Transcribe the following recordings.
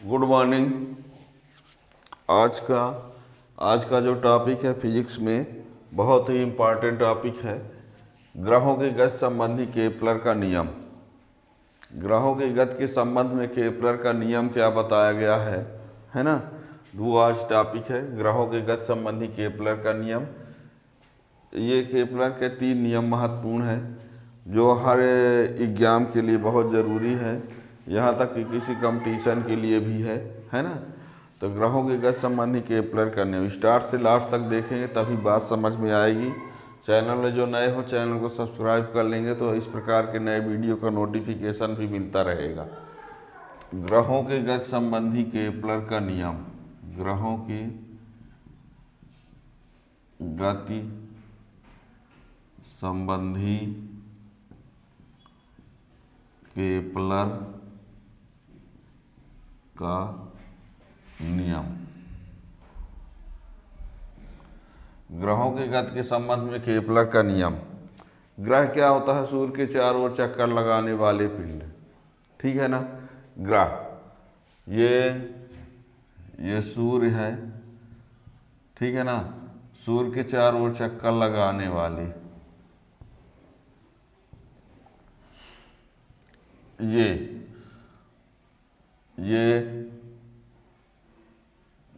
Good morning. आज का जो टॉपिक है फिजिक्स में बहुत ही इम्पॉर्टेंट टॉपिक है। ग्रहों की गति संबंधी केपलर का नियम। ग्रहों की गति के संबंध में केपलर का नियम क्या बताया गया है ना। वो आज टॉपिक है, ग्रहों की गति संबंधी केपलर का नियम। ये केपलर के 3 नियम महत्वपूर्ण हैं जो हर एग्जाम के लिए बहुत ज़रूरी है, यहाँ तक कि किसी कंपटीशन के लिए भी है ना। तो ग्रहों की गति संबंधी केपलर का नियम स्टार्ट से लास्ट तक देखेंगे तभी बात समझ में आएगी। चैनल में जो नए हो चैनल को सब्सक्राइब कर लेंगे तो इस प्रकार के नए वीडियो का नोटिफिकेशन भी मिलता रहेगा। ग्रहों की गति संबंधी केपलर का नियम। ग्रहों की गति संबंधी केपलर का नियम। ग्रहों की गति के संबंध में केपलर का नियम। ग्रह क्या होता है? सूर्य के चारों ओर चक्कर लगाने वाले पिंड, ठीक है ना। ग्रह ये सूर्य है, ठीक है ना। सूर्य के चारों ओर चक्कर लगाने वाले ये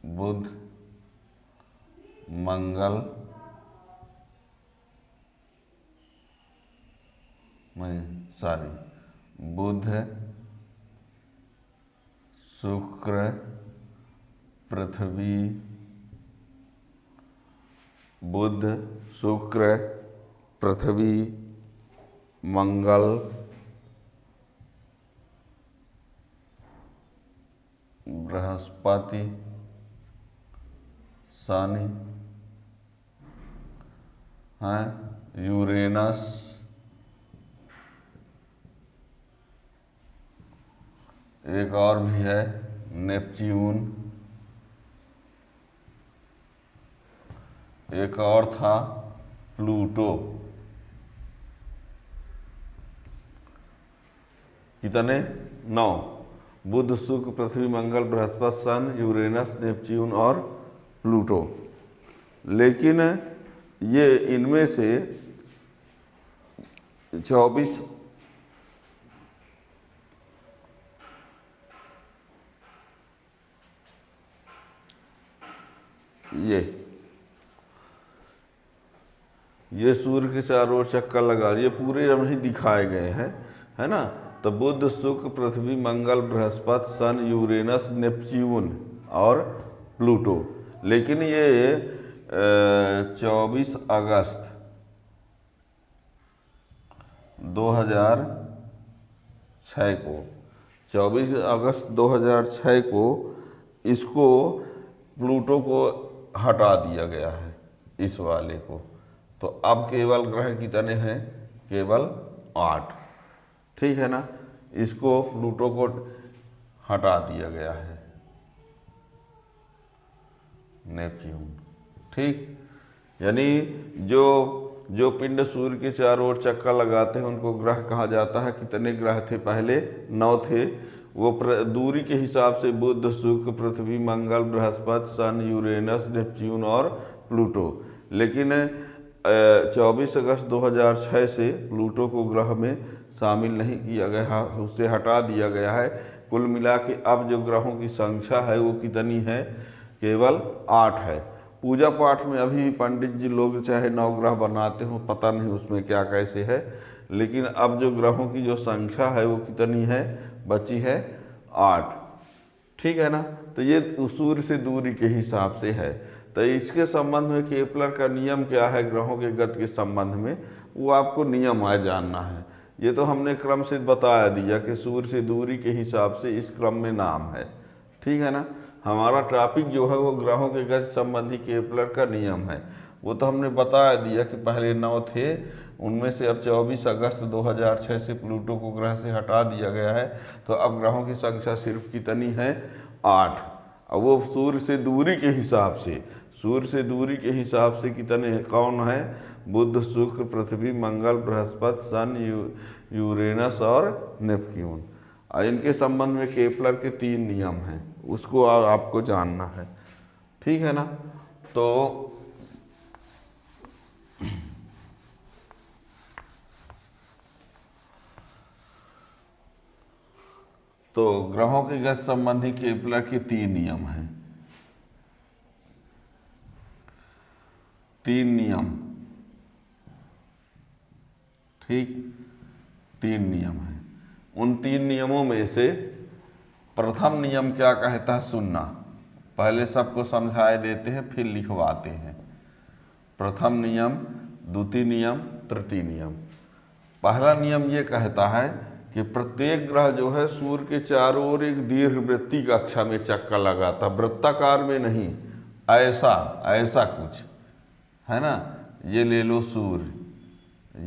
बुध, मंगल, बुध, शुक्र, पृथ्वी, बुध, शुक्र, पृथ्वी, मंगल, बृहस्पति, शनि, यूरेनस, एक और भी है नेपच्यून, एक और था प्लूटो। कितने? 9। बुध, शुक्र, पृथ्वी, मंगल, बृहस्पति, सन, यूरेनस, नेपच्यून और प्लूटो। लेकिन ये इनमें से 24 ये सूर्य के चारों ओर चक्कर लगा, ये पूरे नहीं दिखाए गए हैं, है ना। तो बुध, शुक्र, पृथ्वी, मंगल, बृहस्पति, सन, यूरेनस, नेपच्यून और प्लूटो। लेकिन ये 24 अगस्त 2006 को 24 अगस्त 2006 को इसको प्लूटो को हटा दिया गया है, इस वाले को। तो अब केवल ग्रह कितने हैं? केवल 8, ठीक है ना। इसको प्लूटो को हटा दिया गया है, नेपच्यून, ठीक। यानी जो पिंड सूर्य के चारों ओर चक्कर लगाते हैं उनको ग्रह कहा जाता है। कितने ग्रह थे? पहले 9 थे। वो दूरी के हिसाब से बुध, शुक्र, पृथ्वी, मंगल, बृहस्पति, सन, यूरेनस, नेपच्यून और प्लूटो। लेकिन 24 अगस्त 2006 से प्लूटो को ग्रह में शामिल नहीं किया गया, उससे हटा दिया गया है। कुल मिला के अब जो ग्रहों की संख्या है वो कितनी है? केवल 8 है। पूजा पाठ में अभी पंडित जी लोग चाहे 9 ग्रह बनाते हो, पता नहीं उसमें क्या कैसे है, लेकिन अब जो ग्रहों की जो संख्या है वो कितनी है? बची है 8, ठीक है ना। तो ये सूर्य से दूरी के हिसाब से है। तो इसके संबंध में केपलर का नियम क्या है ग्रहों के गति के संबंध में, वो आपको नियम आए जानना है। ये तो हमने क्रम से बता दिया कि सूर्य से दूरी के हिसाब से इस क्रम में नाम है, ठीक है ना। हमारा टॉपिक जो है वो ग्रहों के गति संबंधी केपलर का नियम है। वो तो हमने बता दिया कि पहले 9 थे, उनमें से अब 24 अगस्त 2006 से प्लूटो को ग्रह से हटा दिया गया है। तो अब ग्रहों की संख्या सिर्फ कितनी है? 8। अब वो सूर्य से दूरी के हिसाब से कितने कौन है? बुध, शुक्र, पृथ्वी, मंगल, बृहस्पति, सन, यूरेनस और नेपच्यून। और इनके संबंध में केपलर के 3 नियम हैं, उसको आपको जानना है, ठीक है ना। तो ग्रहों के गति संबंधी केपलर के 3 नियम हैं, 3 नियम, ठीक, 3 नियम हैं। उन 3 नियमों में से प्रथम नियम क्या कहता है, सुनना। पहले सबको समझाए देते हैं फिर लिखवाते हैं। प्रथम नियम, द्वितीय नियम, तृतीय नियम। पहला नियम ये कहता है कि प्रत्येक ग्रह जो है सूर्य के चारों ओर एक दीर्घवृत्तीय कक्षा में चक्कर लगाता, वृत्ताकार में नहीं, ऐसा कुछ है ना। ये ले लो सूर्य,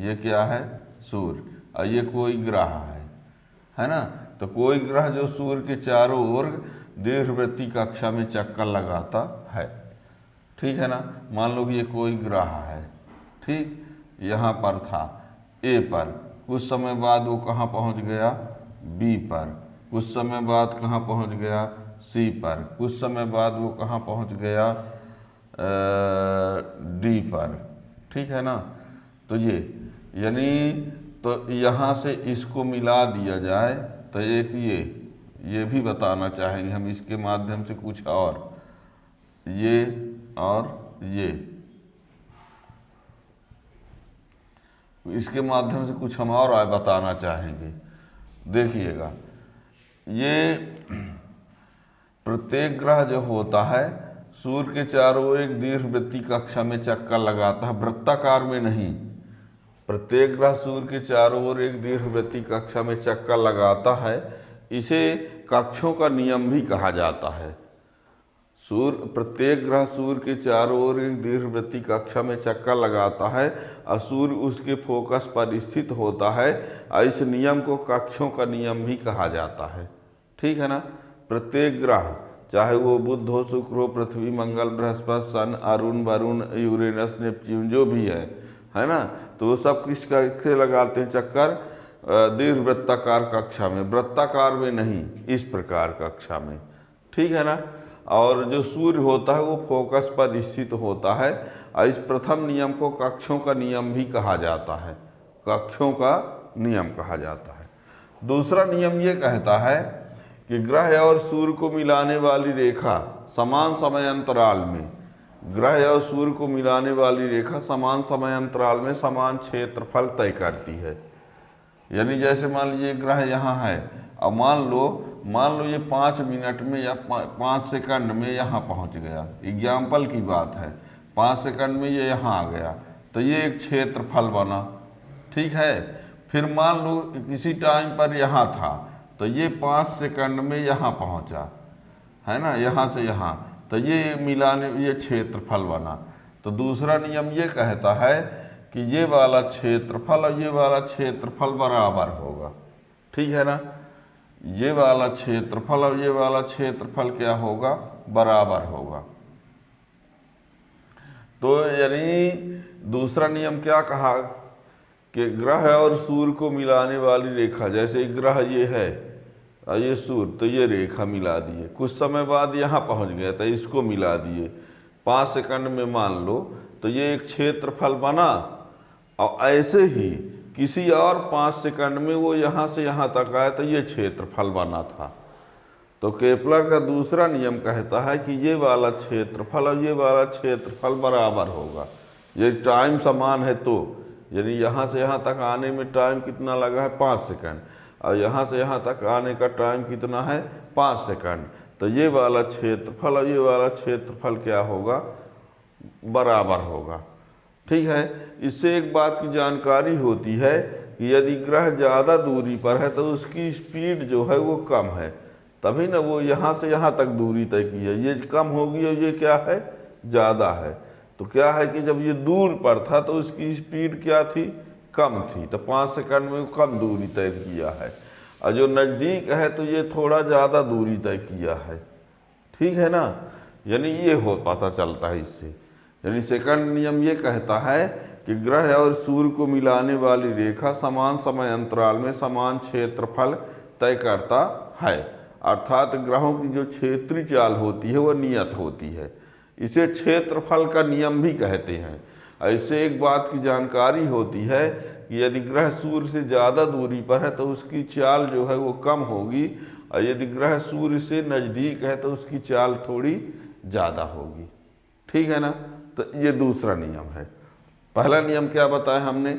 ये क्या है, सूर्य, और ये कोई ग्रह है ना। तो कोई ग्रह जो सूर्य के चारों ओर दीर्घवृत्तीय कक्षा में चक्कर लगाता है, ठीक है ना। मान लो कि ये कोई ग्रह है, ठीक, यहाँ पर था ए पर, कुछ समय बाद वो कहाँ पहुँच गया, बी पर, कुछ समय बाद कहाँ पहुँच गया, सी पर, कुछ समय बाद वो कहाँ पहुँच गया, डी पर, ठीक है ना। तो ये यानी तो यहाँ से इसको मिला दिया जाए तो एक ये भी बताना चाहेंगे हम इसके माध्यम से कुछ और ये इसके माध्यम से कुछ हम और बताना चाहेंगे। देखिएगा, ये प्रत्येक ग्रह जो होता है सूर्य के चारों ओर एक दीर्घवृत्तीय कक्षा में चक्कर लगाता है, वृत्ताकार में नहीं। प्रत्येक ग्रह सूर्य के चारों ओर एक दीर्घवृत्तीय कक्षा में चक्कर लगाता है, इसे कक्षों का नियम भी कहा जाता है। प्रत्येक ग्रह सूर्य के चारों ओर एक दीर्घवृत्तीय कक्षा में चक्कर लगाता है और सूर्य उसके फोकस पर स्थित होता है, और इस नियम को कक्षों का नियम भी कहा जाता है, ठीक है ना। प्रत्येक ग्रह, चाहे वो बुध हो, शुक्र हो, पृथ्वी, मंगल, बृहस्पति, सन, अरुण, वरुण, यूरेनस, नेपच्यून जो भी है ना, तो वो सब किससे लगाते हैं चक्कर, दीर्घवृत्ताकार कक्षा में, वृत्ताकार में नहीं, इस प्रकार कक्षा में, ठीक है ना। और जो सूर्य होता है वो फोकस पर स्थित होता है, और इस प्रथम नियम को कक्षों का नियम भी कहा जाता है, कक्षों का नियम कहा जाता है। दूसरा नियम ये कहता है कि ग्रह और सूर्य को मिलाने वाली रेखा समान समय अंतराल में, ग्रह और सूर्य को मिलाने वाली रेखा समान समय अंतराल में समान क्षेत्रफल तय करती है। यानी जैसे मान लीजिए ग्रह यहाँ है, अब मान लो ये 5 मिनट में या 5 सेकंड में यहाँ पहुँच गया, एग्जाम्पल की बात है, 5 सेकंड में ये यहाँ आ गया, तो ये एक क्षेत्रफल बना, ठीक है। फिर मान लो किसी टाइम पर यहाँ था, तो ये 5 सेकंड में यहाँ पहुँचा, है ना, यहाँ से यहाँ, तो ये क्षेत्रफल बना। तो दूसरा नियम ये कहता है कि ये वाला क्षेत्रफल और ये वाला क्षेत्रफल बराबर होगा, ठीक है ना। ये वाला क्षेत्रफल और ये वाला क्षेत्रफल क्या होगा, बराबर होगा। तो यानी दूसरा नियम क्या कहा कि ग्रह और सूर्य को मिलाने वाली रेखा, जैसे ग्रह ये है और ये सूर्य, तो ये रेखा मिला दिए, कुछ समय बाद यहाँ पहुँच गया तो इसको मिला दिए, 5 सेकंड में मान लो, तो ये एक क्षेत्रफल बना। और ऐसे ही किसी और 5 सेकंड में वो यहाँ से यहाँ तक आया तो ये क्षेत्रफल बना था। तो केपलर का दूसरा नियम कहता है कि ये वाला क्षेत्रफल और ये वाला क्षेत्रफल बराबर होगा, ये टाइम समान है तो, यानी यहाँ से यहाँ तक आने में टाइम कितना लगा है, 5 सेकंड, और यहाँ से यहाँ तक आने का टाइम कितना है, 5 सेकंड। तो ये वाला क्षेत्रफल और ये वाला क्षेत्रफल क्या होगा, बराबर होगा, ठीक है। इससे एक बात की जानकारी होती है कि यदि ग्रह ज़्यादा दूरी पर है तो उसकी स्पीड जो है वो कम है, तभी ना वो यहाँ से यहाँ तक दूरी तय की है, ये कम होगी और ये क्या है, ज़्यादा है। तो क्या है कि जब ये दूर पर था तो उसकी स्पीड क्या थी, कम थी, तो 5 सेकंड में कम दूरी तय किया है। और जो नज़दीक है तो ये थोड़ा ज़्यादा दूरी तय किया है, ठीक है ना। यानी ये हो पता चलता है इससे। यानी सेकंड नियम ये कहता है कि ग्रह और सूर्य को मिलाने वाली रेखा समान समय अंतराल में समान क्षेत्रफल तय करता है। अर्थात ग्रहों की जो क्षेत्रीय चाल होती है वह नियत होती है। इसे क्षेत्रफल का नियम भी कहते हैं। ऐसे एक बात की जानकारी होती है कि यदि ग्रह सूर्य से ज़्यादा दूरी पर है तो उसकी चाल जो है वो कम होगी, और यदि ग्रह सूर्य से नज़दीक है तो उसकी चाल थोड़ी ज़्यादा होगी। ठीक है ना। तो ये दूसरा नियम है। पहला नियम क्या बताया हमने,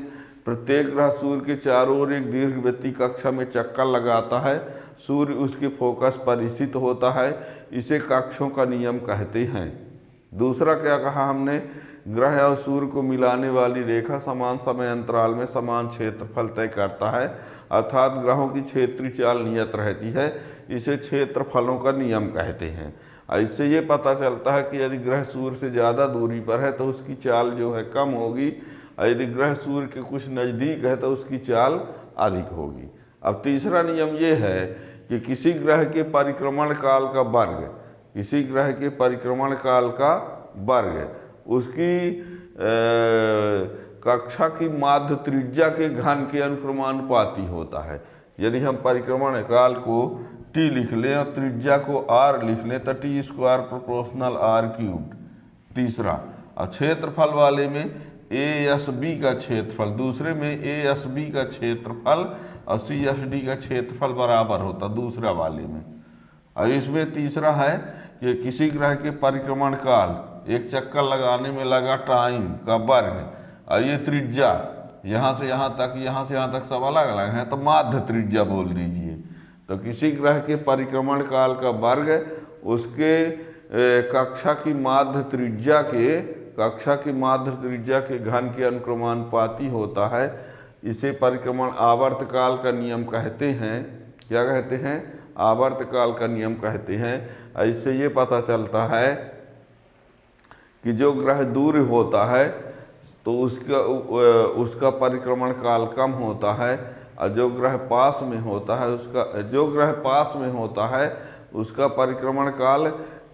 प्रत्येक ग्रह सूर्य के चारों ओर एक दीर्घवृत्तीय कक्षा में चक्कर लगाता है। सूर्य उसके फोकस पर स्थित होता है। इसे कक्षों का नियम कहते हैं। दूसरा क्या कहा हमने, ग्रह और सूर्य को मिलाने वाली रेखा समान समय अंतराल में समान क्षेत्रफल तय करता है। अर्थात ग्रहों की क्षेत्रीय चाल नियत रहती है। इसे क्षेत्रफलों का नियम कहते हैं। इससे ये पता चलता है कि यदि ग्रह सूर्य से ज़्यादा दूरी पर है तो उसकी चाल जो है कम होगी, और यदि ग्रह सूर्य के कुछ नज़दीक है तो उसकी चाल अधिक होगी। अब तीसरा नियम ये है कि किसी ग्रह के परिक्रमण काल का वर्ग, किसी ग्रह के परिक्रमण काल का वर्ग उसकी कक्षा की माध्य त्रिज्या के घन के अनुक्रमानुपाती होता है। यदि हम परिक्रमण काल को टी लिख लें और त्रिज्या को आर लिख लें तो t square proportional r cube. तीसरा, और क्षेत्रफल वाले में ए एस बी का क्षेत्रफल, दूसरे में ए एस बी का क्षेत्रफल और सी एस डी का क्षेत्रफल बराबर होता दूसरा वाले में। और इसमें तीसरा है कि किसी ग्रह के परिक्रमण काल, एक चक्कर लगाने में लगा टाइम का वर्ग, और ये त्रिज्या यहाँ से यहाँ तक, यहाँ से यहाँ तक सब अलग अलग हैं तो माध्य त्रिज्या बोल दीजिए। तो किसी ग्रह के परिक्रमण काल का वर्ग उसके कक्षा की माध्य त्रिज्या के घन के अनुक्रमानुपाती होता है। इसे परिक्रमण आवर्त काल का नियम कहते हैं। क्या कहते हैं? आवर्त काल का नियम कहते हैं। इससे ये पता चलता है कि जो ग्रह दूर होता है तो उसका परिक्रमण काल कम होता है, और जो ग्रह पास में होता है उसका परिक्रमण काल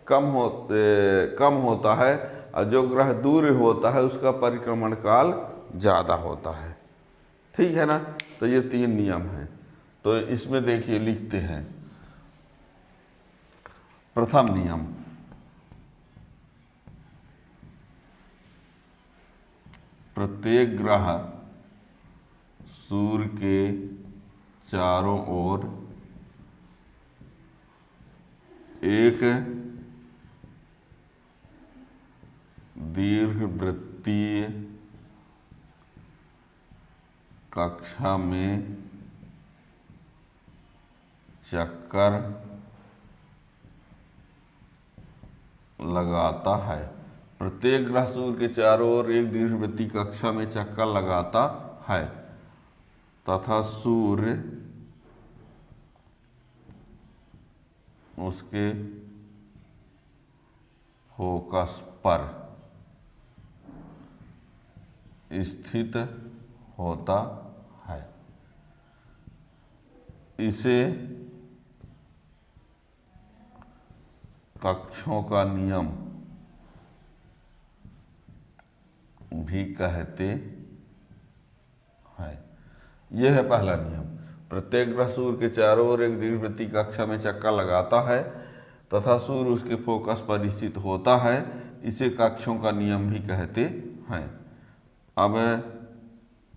कम होता है, और जो ग्रह दूर होता है उसका परिक्रमण काल ज़्यादा होता है। ठीक है ना। तो ये 3 नियम हैं। तो इसमें देखिए लिखते हैं, प्रथम नियम, प्रत्येक ग्रह सूर्य के चारों ओर एक दीर्घवृत्तीय कक्षा में चक्कर लगाता है। प्रत्येक ग्रह सूर्य के चारों ओर एक दीर्घवृत्तीय कक्षा में चक्कर लगाता है तथा सूर्य उसके फोकस पर स्थित होता है। इसे कक्षों का नियम भी कहते हैं। यह है पहला नियम, प्रत्येक ग्रह सूर्य के चारों ओर एक दीर्घवृत्तीय कक्षा में चक्कर लगाता है तथा सूर्य उसके फोकस पर स्थित होता है। इसे कक्षों का नियम भी कहते हैं। अब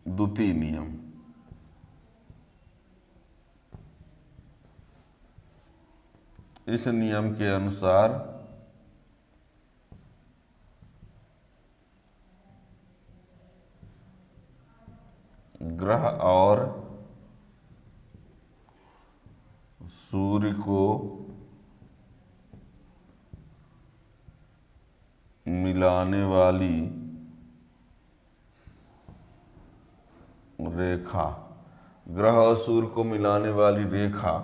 द्वितीय नियम, इस नियम के अनुसार ग्रह और सूर्य को मिलाने वाली रेखा, ग्रह और सूर्य को मिलाने वाली रेखा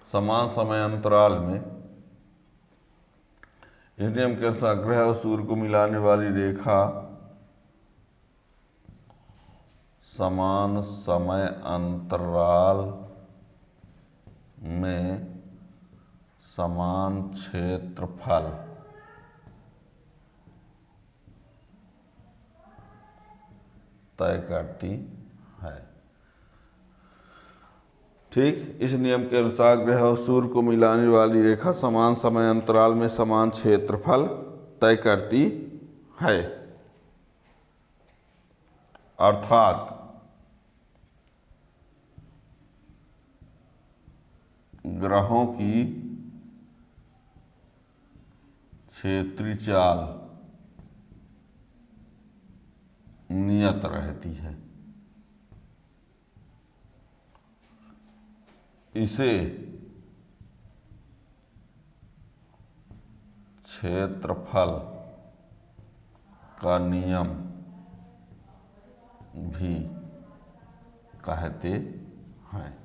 समान समय अंतराल में, इस नियम के अनुसार ग्रह और सूर्य को मिलाने वाली रेखा समान समय अंतराल में समान क्षेत्रफल तय करती है। ठीक। इस नियम के अनुसार ग्रह और सूर्य को मिलाने वाली रेखा समान समय अंतराल में समान क्षेत्रफल तय करती है। अर्थात ग्रहों की क्षेत्रीय चाल नियत रहती है। इसे क्षेत्रफल का नियम भी कहते हैं।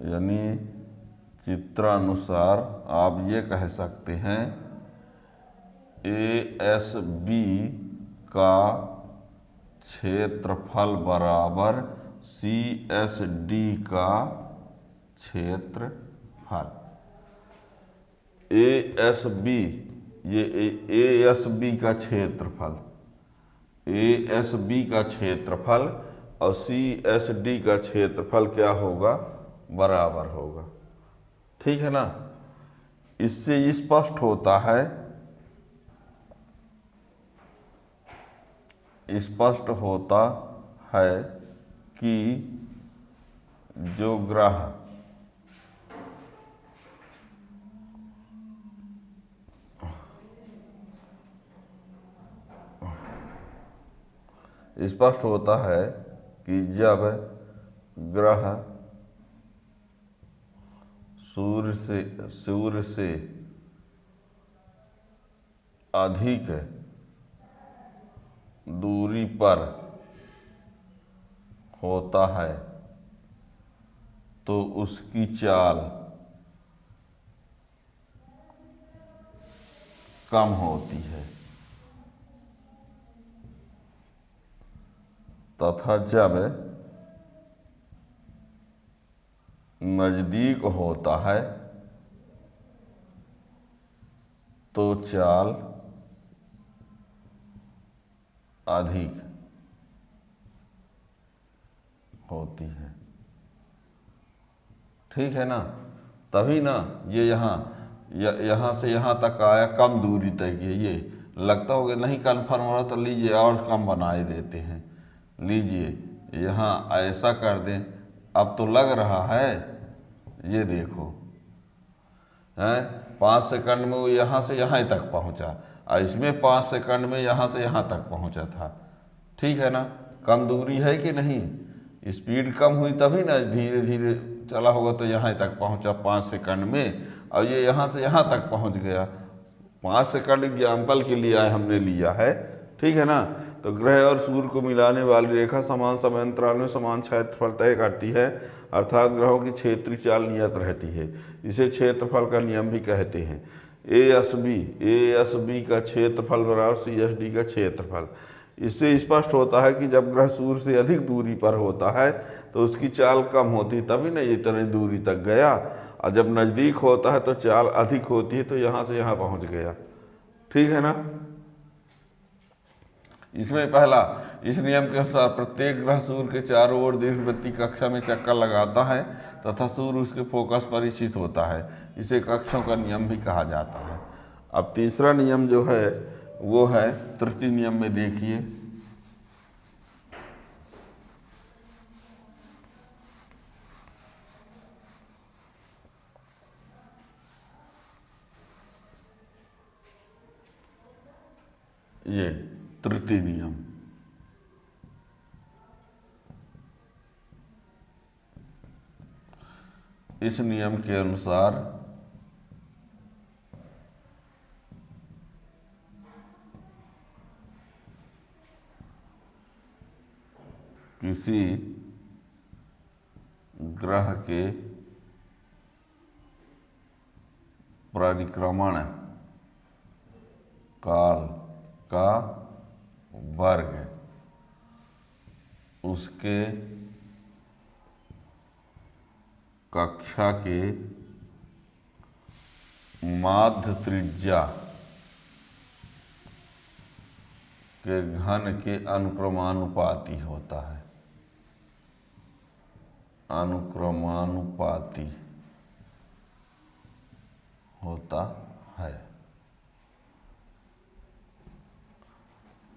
यानी चित्रानुसार आप ये कह सकते हैं ASB का क्षेत्रफल बराबर CSD का क्षेत्रफल। ASB ये ASB का क्षेत्रफल, ASB का क्षेत्रफल और CSD का क्षेत्रफल क्या होगा? बराबर होगा। ठीक है ना। इससे स्पष्ट होता है, स्पष्ट होता है कि जो ग्रह स्पष्ट होता है कि जब ग्रह सूर्य से अधिक दूरी पर होता है तो उसकी चाल कम होती है, तथा जब नजदीक होता है तो चाल अधिक होती है। ठीक है ना। तभी ना ये यहाँ से यहाँ तक आया, कम दूरी तक ये लगता होगा नहीं कन्फर्म हो रहा तो लीजिए और कम बनाए देते हैं, लीजिए यहाँ ऐसा कर दें, अब तो लग रहा है। ये देखो हैं 5 सेकंड में वो यहाँ से यहाँ तक पहुँचा और इसमें 5 सेकंड में यहाँ से यहाँ तक पहुँचा था। ठीक है ना। कम दूरी है कि नहीं? स्पीड कम हुई तभी ना धीरे धीरे चला होगा तो यहाँ तक पहुँचा 5 सेकंड में, और ये यहाँ से यहाँ तक पहुँच गया। 5 सेकंड एग्जाम्पल के लिए हमने लिया है। ठीक है ना। तो ग्रह और सूर्य को मिलाने वाली रेखा समान समय अंतराल में समान क्षेत्रफल तय करती है, अर्थात ग्रहों की क्षेत्रीय चाल नियत रहती है। इसे क्षेत्रफल का नियम भी कहते हैं। ASB का क्षेत्रफल बराबर CSD का क्षेत्रफल। इससे स्पष्ट होता है कि जब ग्रह सूर्य से अधिक दूरी पर होता है तो उसकी चाल कम होती, तभी ना इतनी दूरी तक गया, और जब नज़दीक होता है तो चाल अधिक होती है, तो यहाँ से यहाँ पहुँच गया। ठीक है ना। इसमें पहला, इस नियम के अनुसार प्रत्येक ग्रह सूर्य के चारों ओर दीर्घवृत्तीय कक्षा में चक्कर लगाता है तथा सूर्य उसके फोकस पर स्थित होता है। इसे कक्षों का नियम भी कहा जाता है। अब तीसरा नियम जो है वो है तृतीय नियम में देखिए, ये तृतीय नियम। इस नियम के अनुसार किसी ग्रह के परिक्रमण काल का वर्ग उसके कक्षा के माध्य त्रिज्या के घन के अनुक्रमानुपाती होता है, अनुक्रमानुपाती होता है।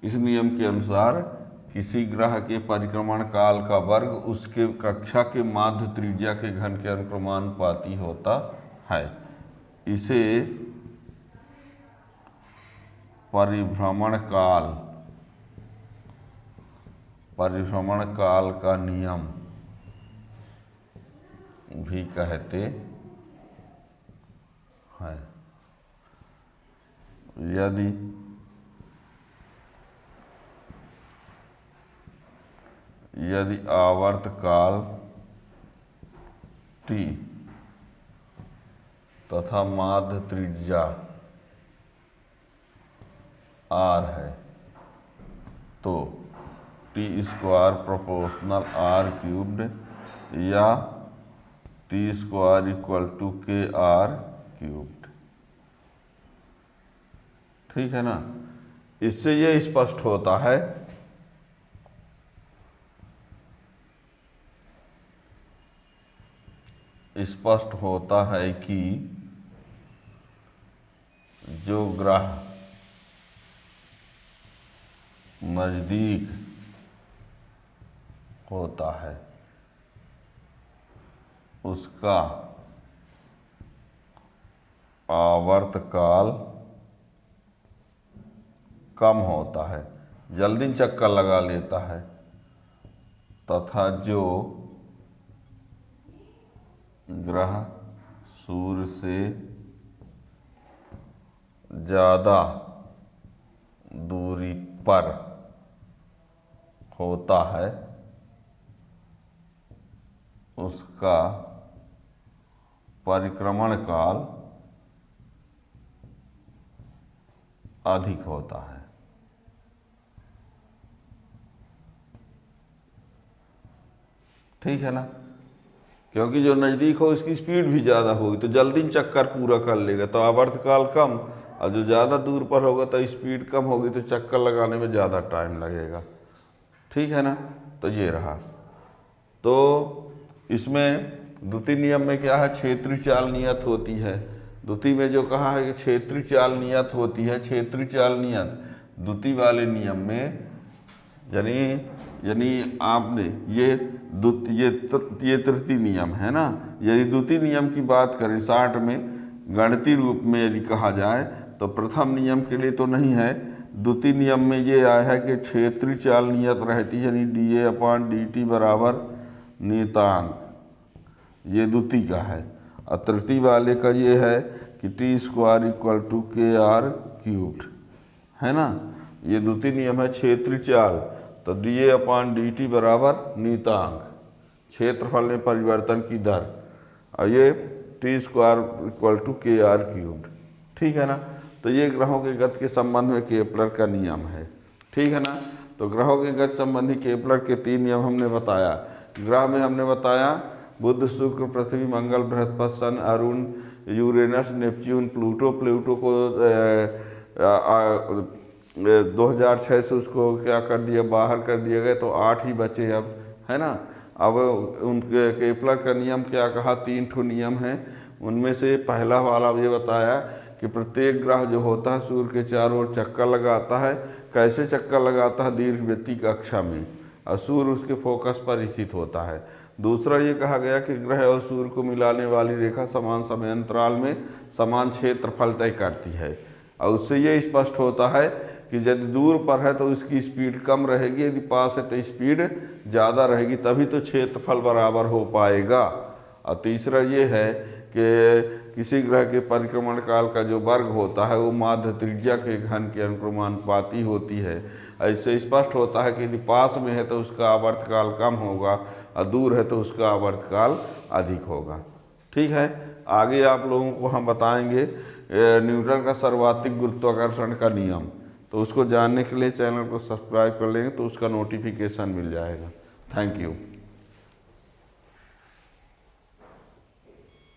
इस नियम के अनुसार किसी ग्रह के परिक्रमण काल का वर्ग उसके कक्षा के माध्य त्रिज्या के घन के अनुक्रमानुपाती होता है। इसे परिभ्रमण काल का नियम भी कहते हैं। यदि आवर्त काल t तथा माध्य त्रिज्या r है तो t square proportional r cubed या t स्क्वायर इक्वल टू के r क्यूब्ड। ठीक है ना। इससे यह स्पष्ट होता है कि जो ग्रह नजदीक होता है उसका आवर्त काल कम होता है, जल्दी चक्कर लगा लेता है, तथा जो ग्रह सूर्य से ज़्यादा दूरी पर होता है उसका परिक्रमण काल अधिक होता है। ठीक है ना। क्योंकि जो नज़दीक हो इसकी स्पीड भी ज़्यादा होगी तो जल्दी चक्कर पूरा कर लेगा, तो आवर्तकाल कम, और जो ज़्यादा दूर पर होगा तो स्पीड कम होगी तो चक्कर लगाने में ज़्यादा टाइम लगेगा। ठीक है ना। तो ये रहा। तो इसमें द्वितीय नियम में क्या है, क्षेत्रीय चाल नियत होती है। द्वितीय में जो कहा है कि क्षेत्रीय चाल नियत होती है, क्षेत्रीय चाल नियत द्वितीय वाले नियम में यानी आपने ये तृतीय नियम है ना। यदि द्वितीय नियम की बात करें शार्ट में गणितीय रूप में यदि कहा जाए तो प्रथम नियम के लिए तो नहीं है, द्वितीय नियम में ये आया है कि क्षेत्रीय चाल नियत रहती है, यानी dA/dt बराबर नियतांक, ये द्वितीय का है। और तृतीय वाले का ये है कि t square equal to KR cubed, है ना। ये द्वितीय नियम है क्षेत्रीय चाल, तो dA/dt बराबर नियतांक, क्षेत्रफल में परिवर्तन की दर, और ये t square equal to KR cubed. ठीक है ना। तो ये ग्रहों के गति के संबंध में केपलर का नियम है। ठीक है ना। तो ग्रहों के गति संबंधी केपलर के 3 नियम हमने बताया। ग्रह में हमने बताया बुध, शुक्र, पृथ्वी, मंगल, बृहस्पति, सन, अरुण, यूरेनस, नेपच्यून, प्लूटो को 2006 से उसको क्या कर दिया, बाहर कर दिया गया, तो 8 ही बचे अब, है ना। अब उनके केपलर का नियम क्या कहा, 3 ठो नियम हैं। उनमें से पहला वाला ये बताया कि प्रत्येक ग्रह जो होता है सूर्य के चारों ओर चक्कर लगाता है। कैसे चक्कर लगाता है, दीर्घवृत्तीय कक्षा में, और सूर्य उसके फोकस पर स्थित होता है। दूसरा ये कहा गया कि ग्रह और सूर्य को मिलाने वाली रेखा समान समय अंतराल में समान क्षेत्रफल तय करती है। और उससे ये स्पष्ट होता है कि यदि दूर पर है तो उसकी स्पीड कम रहेगी, यदि पास है तो स्पीड ज़्यादा रहेगी, तभी तो क्षेत्रफल बराबर हो पाएगा। और तीसरा ये है कि किसी ग्रह के परिक्रमण काल का जो वर्ग होता है वो माध्य त्रिज्या के घन के अनुक्रमानुपाती होती है। ऐसे स्पष्ट होता है कि यदि पास में है तो उसका आवर्तकाल कम होगा और दूर है तो उसका आवर्तकाल अधिक होगा। ठीक है। आगे आप लोगों को हम बताएंगे न्यूटन का सर्वाधिक गुरुत्वाकर्षण का नियम, तो उसको जानने के लिए चैनल को सब्सक्राइब कर लेंगे तो उसका नोटिफिकेशन मिल जाएगा। Thank you.